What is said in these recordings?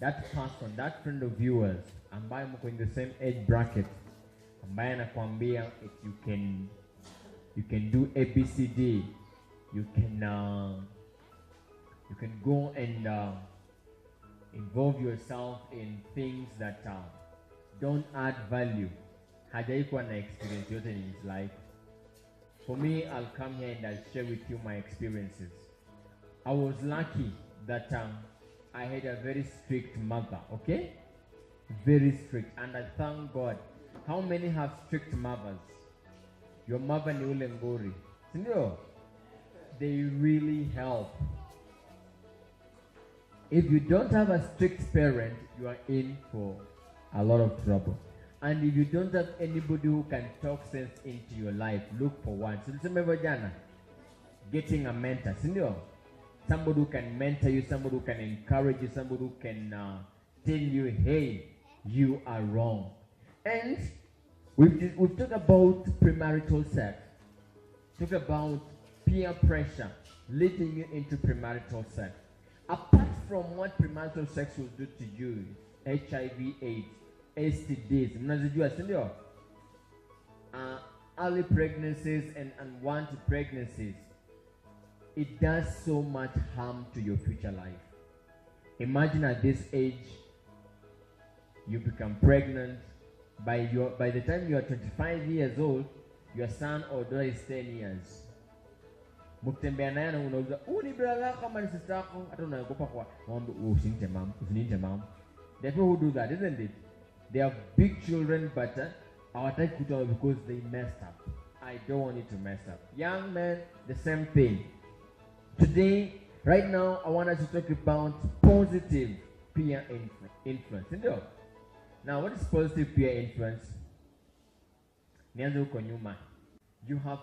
that person, that friend of yours, ambaye mko in the same age bracket, ambaye anakuambia you can do ABCD, you can go and involve yourself in things that don't add value. Hajaikuwa na experience yote in his life. For me, I'll come here and I'll share with you my experiences. I was lucky that I had a very strict mother, okay? Very strict, and I thank God. How many have strict mothers? Your mother ni ule ngori. Sindio? They really help. If you don't have a strict parent, you are in for a lot of trouble. And if you don't have anybody who can talk sense into your life, look for one. So remember jana, getting a mentor. Sindio? Somebody who can mentor you, somebody who can encourage you, somebody who can tell you, hey, you are wrong. And we've talked about premarital sex. Talked about peer pressure leading you into premarital sex. Apart from what premarital sex will do to you, HIV, AIDS, STDs, mnazijua, sindio? Early pregnancies and unwanted pregnancies. It does so much harm to your future life. Imagine at this age, you become pregnant. By the time you are 25 years old, your son or daughter is 10 years. Mkitembea naye na unauliza, ni brother kama ni sister yako, hata unaogopa kwa ngombe, usiniite mom. The people who do that, isn't it? They have big children, but hawataki kutoa because they messed up. I don't want you to mess up. Young men, the same thing. Today, right now, I want us to talk about positive peer influence. Now, what is positive peer influence? Nianze huko nyuma. You have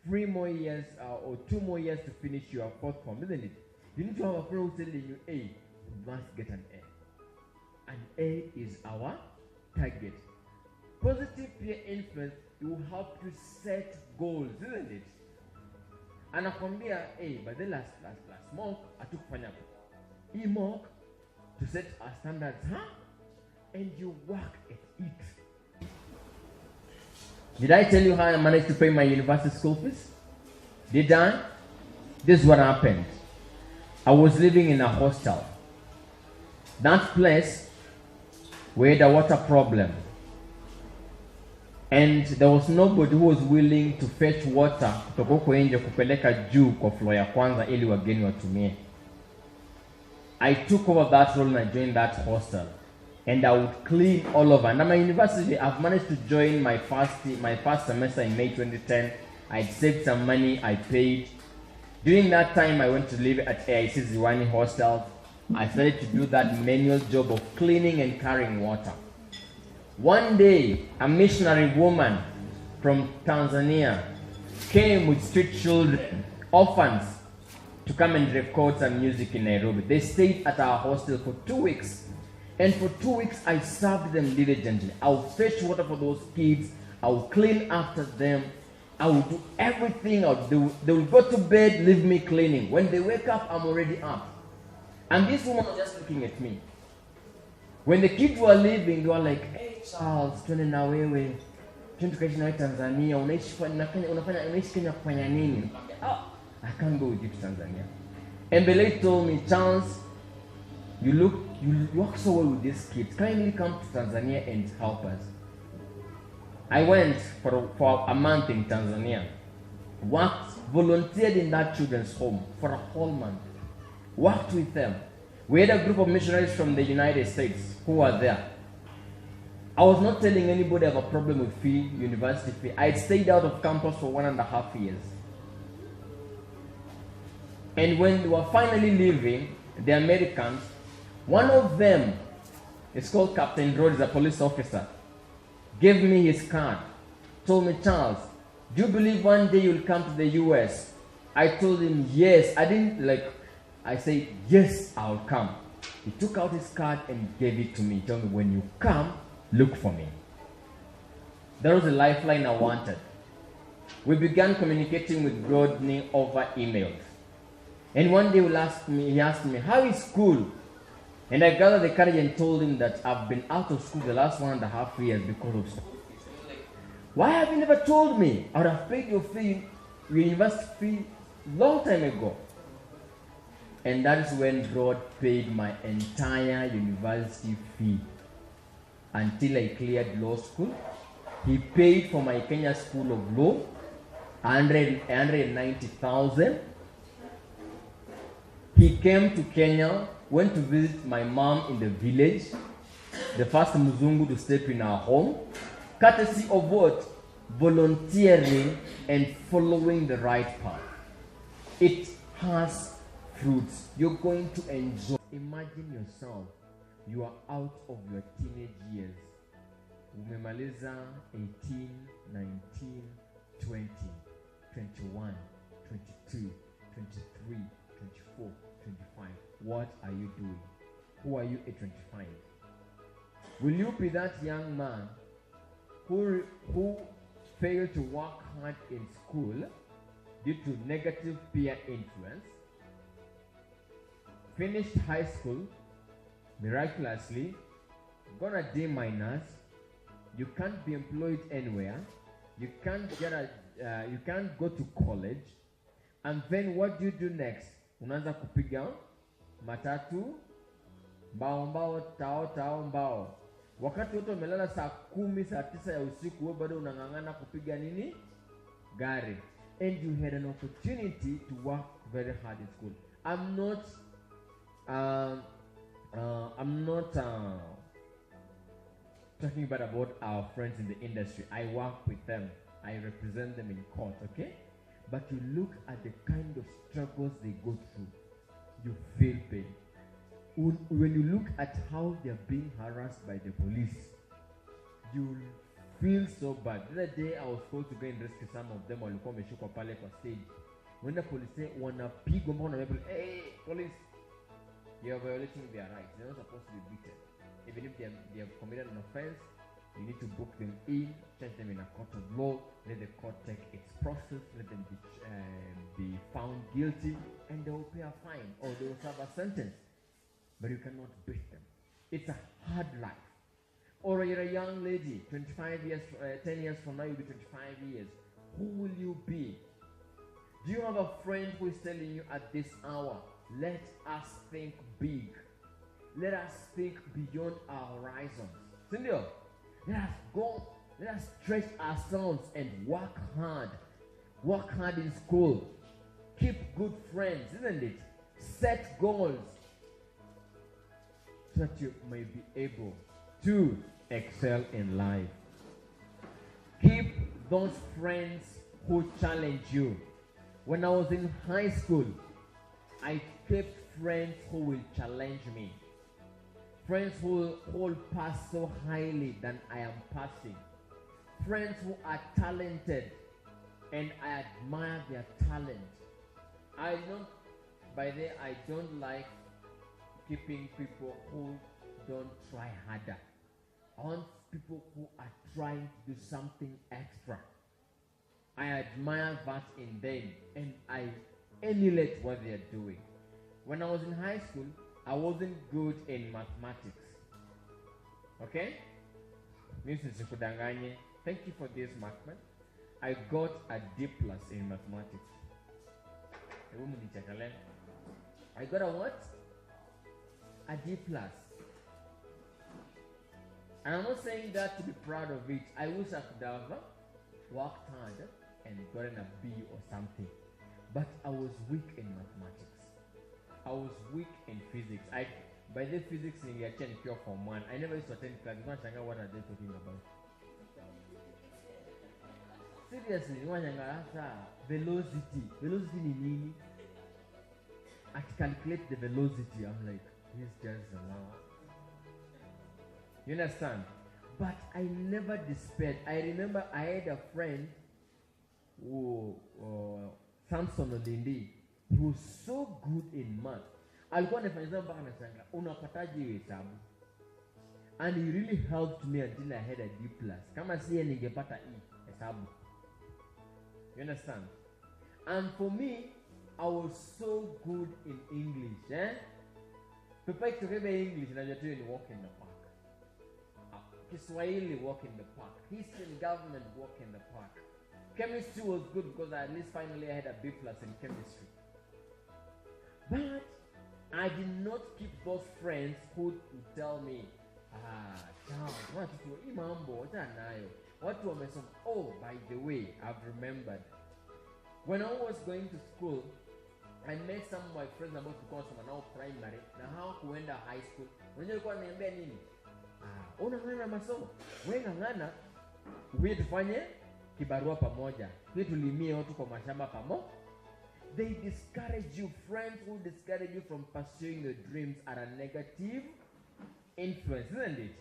3 more years or 2 more years to finish your 4th form, isn't it? You need to have a friend who's telling you, hey, you must get an A. An A is our target. Positive peer influence will help you set goals, isn't it? Anakwambia, hey, but the last mock, hatukufanya hii mock to set our standards, and you work at it. Did I tell you how I managed to pay my university school fees? Did I? This is what happened. I was living in a hostel. That place, we had a water problem. And there was nobody who was willing to fetch water kutoka huko nje kupeleka juu kwa floor ya kwanza ili wageni watumie. I took over that role and I joined that hostel. And I would clean all over. And at my university, I've managed to join my first semester in May 2010. I'd saved some money, I paid. During that time, I went to live at AIC Ziwani Hostel. I started to do that manual job of cleaning and carrying water. One day, a missionary woman from Tanzania came with street children, orphans, to come and record some music in Nairobi. They stayed at our hostel for 2 weeks. And for 2 weeks, I served them diligently. I would fetch water for those kids. I would clean after them. I would do everything I would do. They would go to bed, leave me cleaning. When they wake up, I'm already up. And this woman was just looking at me. When the kids were leaving, they were like, hey Charles, twende na wewe. Twende tukaishi na wewe Tanzania. Unaishi Kenya kufanya nini? I can't go with you to Tanzania. And the lady told me, Charles, you work so well with these kids. Kindly come to Tanzania and help us. I went for a month in Tanzania. Volunteered in that children's home for a whole month. Worked with them. We had a group of missionaries from the United States who were there. I was not telling anybody I have a problem with university fee. I had stayed out of campus for 1.5 years. And when they were finally leaving, the Americans, one of them, it's called Captain Rhodes, a police officer, gave me his card, told me, Charles, do you believe one day you'll come to the US? I told him, yes. I said, yes, I'll come. He took out his card and gave it to me. He told me, when you come, look for me. That was a lifeline I wanted. We began communicating with Rodney over emails. And one day he asked me, how is school? And I gathered the courage and told him that I've been out of school the last 1.5 years because of school. Why have you never told me? I would have paid your fee, your university fee, long time ago. And that is when God paid my entire university fee until I cleared law school. He paid for my Kenya School of Law, 190,000. He came to Kenya, went to visit my mom in the village, the first Muzungu to step in our home, courtesy of what? Volunteering and following the right path. It has fruits. You're going to enjoy. Imagine yourself, you are out of your teenage years. Umemaliza 18, 19, 20, 21, 22, 23, 24, 25. What are you doing? Who are you at 25? Will you be that young man who failed to work hard in school due to negative peer influence, finished high school miraculously, got a D minus, you can't be employed anywhere, you can't go to college, and then what do you do next? Unaanza kupiga matatu, mbao mbao. Wakati wote umelala saa 10, saa 9 ya usiku, wewe bado unangangana kupiga nini? Gari. And you had an opportunity to work very hard in school. I'm not talking about our friends in the industry. I work with them. I represent them in court, okay? But you look at the kind of struggles they go through, you feel pain. When you look at how they're being harassed by the police, you feel so bad. The other day I was supposed to go and rescue some of them walikuwa wameshikwa pale kwa stage. When the police wanapigwa mpaka na people, hey, police, you are violating their rights. They're not supposed to be beaten. Even if they have committed an offense, you need to book them in, charge them in a court of law, let the court take its process, let them be found guilty, and they will pay a fine or they will serve a sentence. But you cannot beat them. It's a hard life. Or you're a young lady, 25 years, 10 years from now you'll be 25 years. Who will you be? Do you have a friend who is telling you at this hour, let us think big. Let us think beyond our horizons. Sindio? Let us go, let us stretch ourselves and work hard. Work hard in school. Keep good friends, isn't it? Set goals so that you may be able to excel in life. Keep those friends who challenge you. When I was in high school, I kept friends who will challenge me. Friends who will pass so highly than I am passing. Friends who are talented and I admire their talent. I don't like keeping people who don't try harder. I want people who are trying to do something extra. I admire that in them and I emulate what they are doing. When I was in high school, I wasn't good in mathematics. Okay? Thank you for this, Markman. I got a D+ in mathematics. I got a what? A D+. And I'm not saying that to be proud of it. I wish I could have worked hard and gotten a B or something. But I was weak in mathematics. I was weak in physics. By the physics in year 10 pure form 1, I never used to attend class. What are they talking about? Seriously, velocity. Velocity ni nini? I calculate the velocity. I'm like, this just now. You understand? But I never despaired. I remember I had a friend who, Samson Odindi. He was so good in math. Alikuwa anafanya mpaka nashangaa, unapataje hiyo hesabu? And he really helped me until I had a D+. Kama si yeye ningepata E hesabu. You understand? And for me, I was so good in English, Tupai tukebe English na jatuyo ni walk in the park. Kiswahili, walk in the park. History and government, walk in the park. Chemistry was good because at least finally I had a B+ in chemistry. But I did not keep those friends who would tell me, oh, by the way, I've remembered. When I was going to school, I met some of my friends about to go to now primary. Now how to enter high school? When you go niambia nini? Unang'ana masomo. Wewe ng'ang'ana, wewe tufanye kibarua pamoja. Wewe tulimie watu kwa mashamba pamoja. They discourage you. Friends who discourage you from pursuing your dreams are a negative influence, isn't it?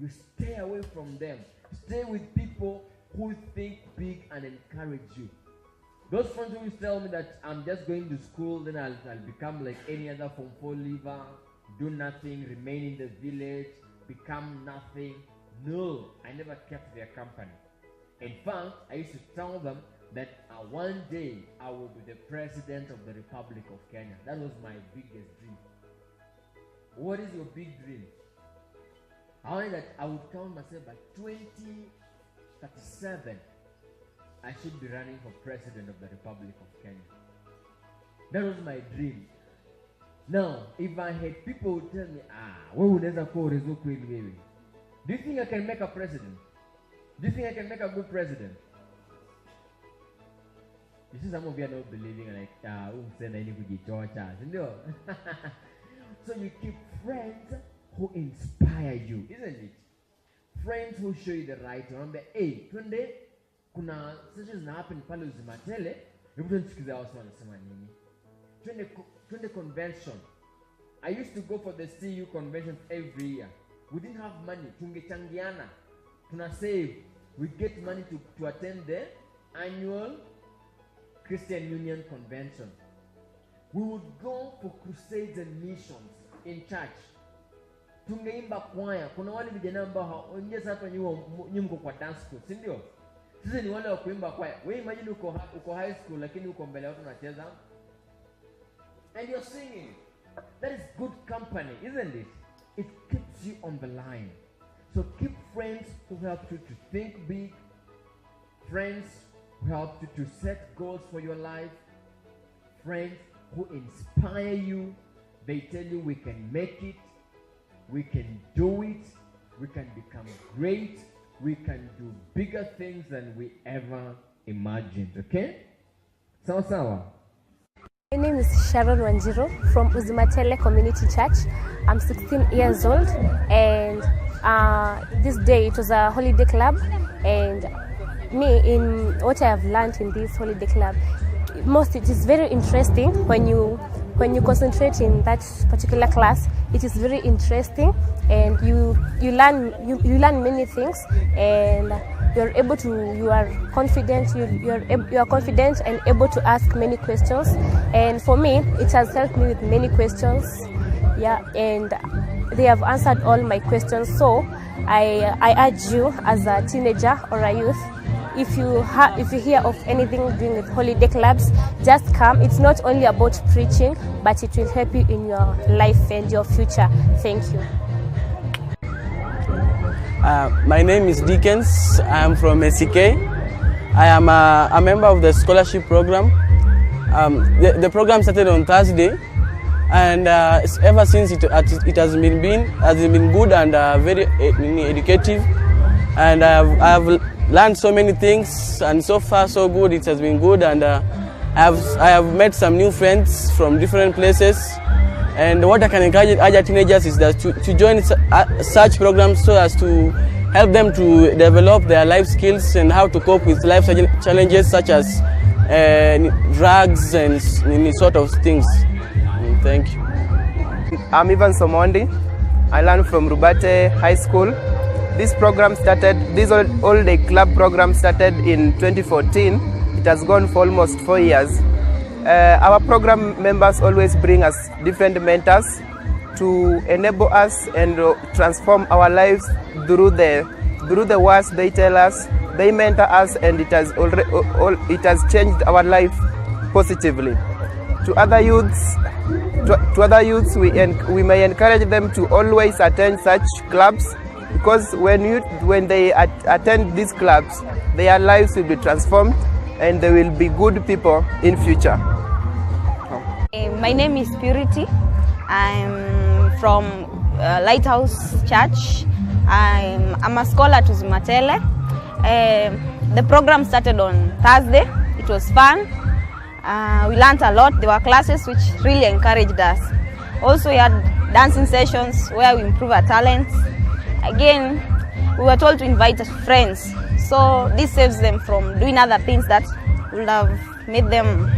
You stay away from them. Stay with people who think big and encourage you. Those friends who tell me that I'm just going to school, then I'll become like any other Form 4 leaver, do nothing, remain in the village, become nothing. No, I never kept their company. In fact, I used to tell them that one day I will be the president of the Republic of Kenya. That was my biggest dream. What is your big dream? I wanted that I would count myself by 2037. I should be running for president of the Republic of Kenya. That was my dream. Now, if I had people who tell me, do you think I can make a president? Do you think I can make a good president? You see, some of you are not believing, like, so you keep friends who inspire you, isn't it? Friends who show you the right. Remember, hey, twende, kuna sessions na happen pale Uzimatele, hebu tunisikize wao wanasema nini. Twende convention. I used to go for the CU convention every year. We didn't have money. Tungechangiana. Tuna save. We get money to attend the annual Christian Union Convention. We would go for crusades and missions in church. Tungeimba kwaya. Kuna wale vijana ambao nje sasa nyinyi mko kwa dance school, si ndio? Sisi ni wale wa kuimba kwaya. Wewe imagine uko high school lakini uko mbele watu wanacheza. And you're singing. That is good company, isn't it? It keeps you on the line. So keep friends who help you to think big. Friends who help you to set goals for your life. Friends who inspire you. They tell you we can make it. We can do it. We can become great. We can do bigger things than we ever imagined. Okay? Sawa. My name is Sharon Wanjiro from Uzimatele Community Church. I'm 16 years old, and this day it was a holiday club, and me, in what I have learned in this holiday club, it is very interesting when you concentrate in that particular class. It is very interesting, and you learn many things, and you are confident and able to ask many questions. And for me, it has helped me with many questions. Yeah, and they have answered all my questions. So I urge you as a teenager or a youth, if you hear of anything doing with holiday clubs, just come. It's not only about preaching, but it will help you in your life and your future. Thank you. My name is Dickens. I am from SEK. I am a member of the scholarship program. The program started on Thursday, and ever since it has been good and very educative. And I have learned so many things, and so far so good. It has been good, and I have met some new friends from different places. And what I can encourage other teenagers is that to join such programs so as to help them to develop their life skills and how to cope with life challenges such as drugs and any sort of things. Thank you. I'm Ivan Somondi. I learned from Rubate High School. This all-day club program started in 2014. It has gone for almost 4 years. Our program members always bring us different mentors to enable us and transform our lives through the words they tell us. They mentor us, and it has changed our life positively. To other youths, to other youths, we may encourage them to always attend such clubs, because when they attend these clubs, their lives will be transformed and they will be good people in future. My name is Purity. I'm from Lighthouse Church. I'm a scholar to Uzimatele. The program started on Thursday. It was fun. We learned a lot. There were classes which really encouraged us. Also, we had dancing sessions where we improve our talents. Again, we were told to invite friends. So this saves them from doing other things that would have made them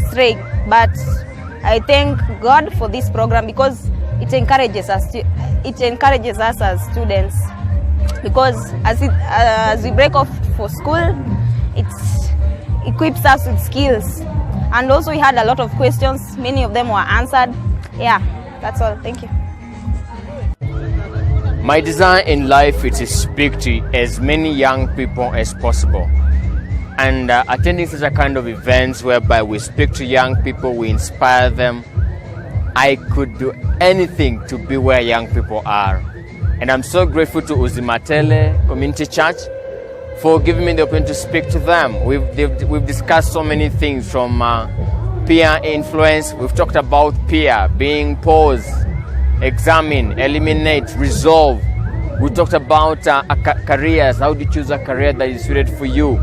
stray. But I thank God for this program because it encourages us. It encourages us as students, because as we break off for school, it equips us with skills. And also we had a lot of questions. Many of them were answered. Yeah, that's all. Thank you. My desire in life is to speak to as many young people as possible. And attending such a kind of events whereby we speak to young people, we inspire them, I could do anything to be where young people are. And I'm so grateful to Uzimatele Community Church for giving me the opportunity to speak to them. We've discussed so many things, from peer influence. We've talked about peer being pause, examine, eliminate, resolve. We talked about careers. How do you choose a career that is suited for you?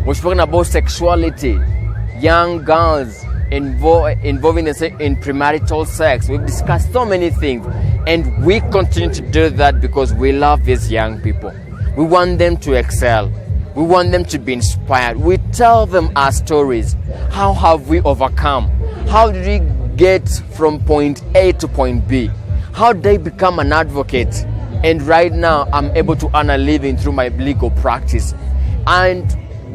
We've spoken about sexuality, young girls involving themselves in premarital sex. We've discussed so many things, and we continue to do that because we love these young people. We want them to excel. We want them to be inspired. We tell them our stories. How have we overcome? How did we get from point A to point B? How did I become an advocate? And right now, I'm able to earn a living through my legal practice. And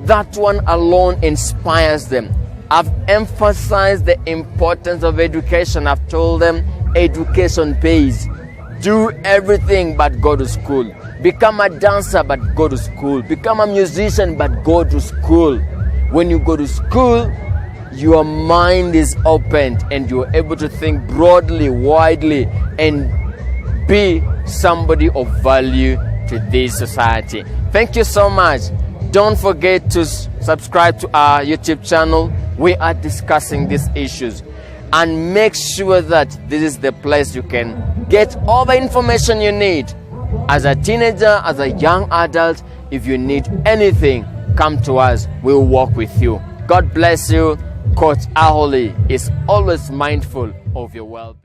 that one alone inspires them. I've emphasized the importance of education. I've told them education pays. Do everything but go to school. Become a dancer but go to school. Become a musician but go to school. When you go to school, your mind is opened and you're able to think broadly, widely, and be somebody of value to this society. Thank you so much. Don't forget to subscribe to our YouTube channel. We are discussing these issues. And make sure that this is the place you can get all the information you need. As a teenager, as a young adult, if you need anything, come to us. We'll work with you. God bless you. Coach Aholi is always mindful of your well-being.